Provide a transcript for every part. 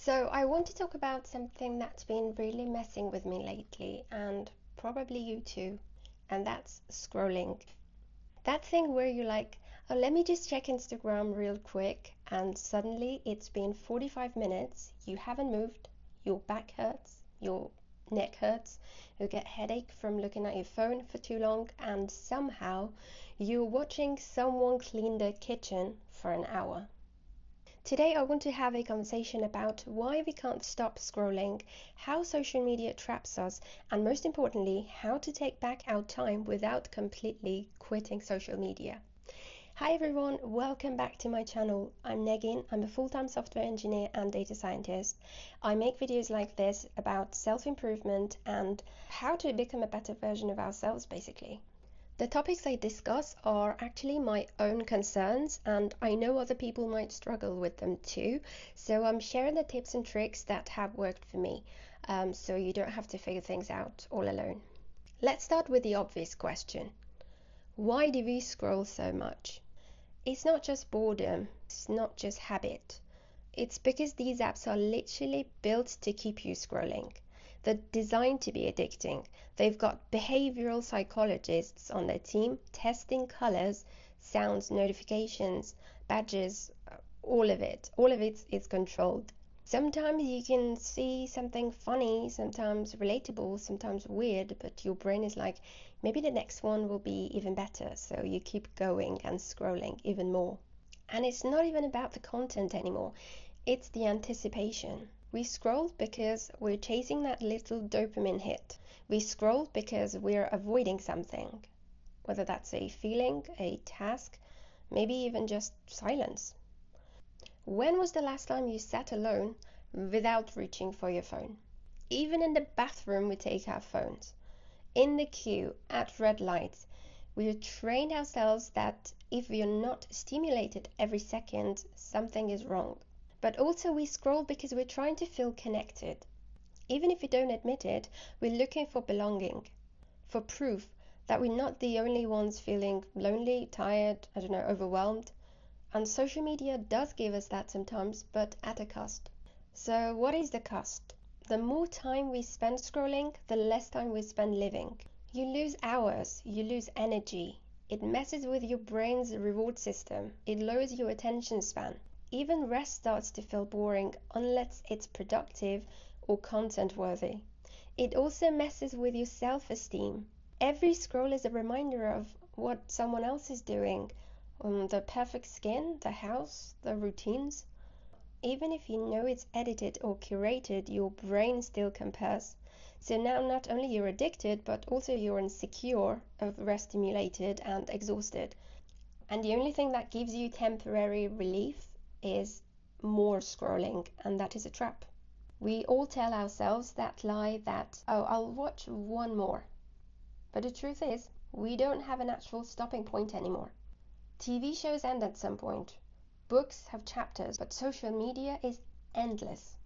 So I want to talk about something that's been really messing with me lately, and probably you too, and that's scrolling. That thing where you're like, oh, let me just check Instagram real quick, and suddenly it's been 45 minutes, you haven't moved, your back hurts, your neck hurts, you get headache from looking at your phone for too long, and somehow you're watching someone clean their kitchen for an hour. Today, I want to have a conversation about why we can't stop scrolling, how social media traps us, and most importantly, how to take back our time without completely quitting social media. Hi everyone, welcome back to my channel. I'm Negin, I'm a full-time software engineer and data scientist. I make videos like this about self-improvement and how to become a better version of ourselves, basically. The topics I discuss are actually my own concerns, and I know other people might struggle with them too, so I'm sharing the tips and tricks that have worked for me, so you don't have to figure things out all alone. Let's start with the obvious question. Why do we scroll so much? It's not just boredom, it's not just habit. It's because these apps are literally built to keep you scrolling. They're designed to be addicting. They've got behavioral psychologists on their team testing colors, sounds, notifications, badges, all of it. All of it is controlled. Sometimes you can see something funny, sometimes relatable, sometimes weird, but your brain is like, maybe the next one will be even better. So you keep going and scrolling even more. And it's not even about the content anymore. It's the anticipation. We scroll because we're chasing that little dopamine hit. We scroll because we're avoiding something, whether that's a feeling, a task, maybe even just silence. When was the last time you sat alone without reaching for your phone? Even in the bathroom, we take our phones. In the queue, at red lights, we've trained ourselves that if we are not stimulated every second, something is wrong. But also we scroll because we're trying to feel connected. Even if we don't admit it, we're looking for belonging, for proof that we're not the only ones feeling lonely, tired, overwhelmed. And social media does give us that sometimes, but at a cost. So what is the cost? The more time we spend scrolling, the less time we spend living. You lose hours, you lose energy. It messes with your brain's reward system. It lowers your attention span. Even rest starts to feel boring unless it's productive or content worthy. It also messes with your self-esteem. Every scroll is a reminder of what someone else is doing, the perfect skin, the house, the routines. Even if you know it's edited or curated, your brain still compares. So now not only you're addicted, but also you're insecure, overstimulated and exhausted. And the only thing that gives you temporary relief is more scrolling, and that is a trap. We all tell ourselves that lie that, oh, I'll watch one more. But the truth is, we don't have an actual stopping point anymore. TV shows end at some point. Books have chapters, but social media is endless.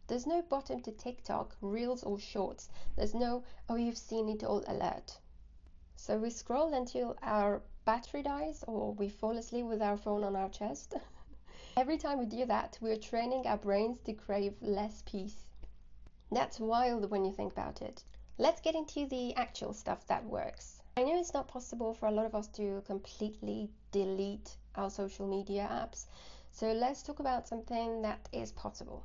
There's no bottom to TikTok, Reels or Shorts. There's no, oh, you've seen it all alert. So we scroll until our battery dies or we fall asleep with our phone on our chest. Every time we do that, we're training our brains to crave less peace. That's wild when you think about it. Let's get into the actual stuff that works. I know it's not possible for a lot of us to completely delete our social media apps, so let's talk about something that is possible.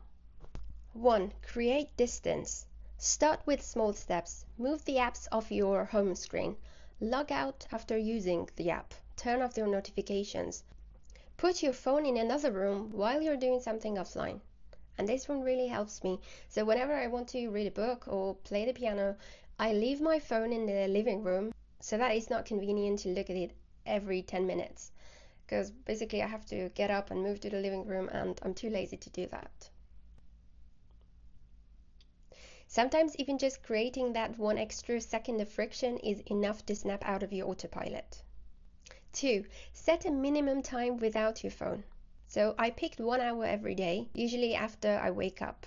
1. Create distance. Start with small steps. Move the apps off your home screen. Log out after using the app. Turn off your notifications. Put your phone in another room while you're doing something offline. And this one really helps me. So whenever I want to read a book or play the piano, I leave my phone in the living room so that it's not convenient to look at it every 10 minutes. Because basically I have to get up and move to the living room and I'm too lazy to do that. Sometimes even just creating that one extra second of friction is enough to snap out of your autopilot. 2. Set a minimum time without your phone. So I picked 1 hour every day, usually after I wake up.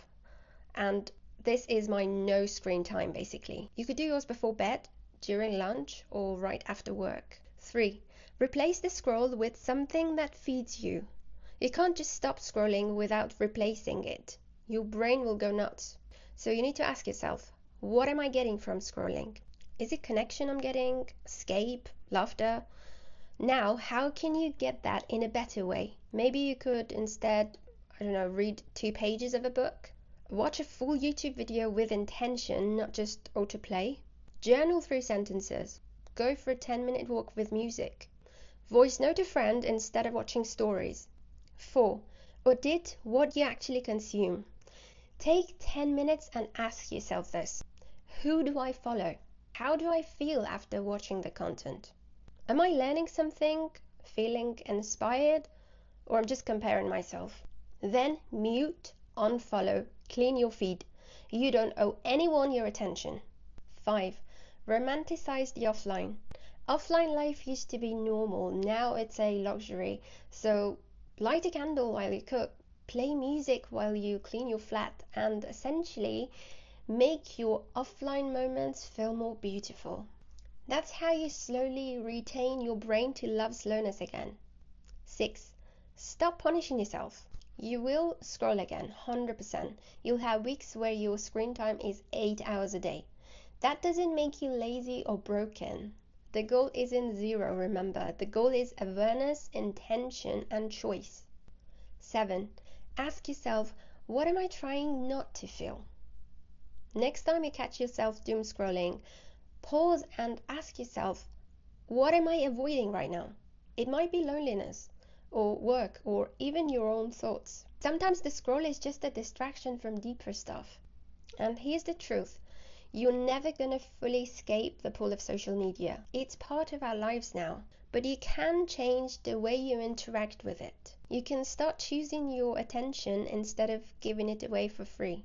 And this is my no screen time basically. You could do yours before bed, during lunch, or right after work. 3. Replace the scroll with something that feeds you. You can't just stop scrolling without replacing it. Your brain will go nuts. So you need to ask yourself, what am I getting from scrolling? Is it connection I'm getting? Escape? Laughter? Now, how can you get that in a better way? Maybe you could instead, I don't know, read 2 pages of a book. Watch a full YouTube video with intention, not just autoplay. Journal 3 sentences. Go for a 10-minute walk with music. Voice note a friend instead of watching stories. 4. Audit what you actually consume. Take 10 minutes and ask yourself this. Who do I follow? How do I feel after watching the content? Am I learning something, feeling inspired, or I'm just comparing myself? Then mute, unfollow, clean your feed. You don't owe anyone your attention. 5. Romanticize the offline. Offline life used to be normal, now it's a luxury. So light a candle while you cook, play music while you clean your flat, and essentially make your offline moments feel more beautiful. That's how you slowly retain your brain to love slowness again. 6. Stop punishing yourself. You will scroll again, 100%. You'll have weeks where your screen time is 8 hours a day. That doesn't make you lazy or broken. The goal isn't 0, remember. The goal is awareness, intention, and choice. 7. Ask yourself, what am I trying not to feel? Next time you catch yourself doom scrolling, pause and ask yourself, what am I avoiding right now? It might be loneliness, or work, or even your own thoughts. Sometimes the scroll is just a distraction from deeper stuff. And here's the truth. You're never gonna fully escape the pull of social media. It's part of our lives now. But you can change the way you interact with it. You can start choosing your attention instead of giving it away for free.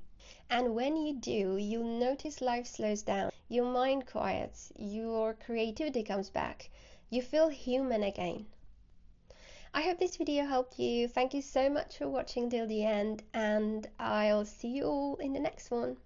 And when you do, you'll notice life slows down, your mind quiets, your creativity comes back, you feel human again. I hope this video helped you. Thank you so much for watching till the end, and I'll see you all in the next one.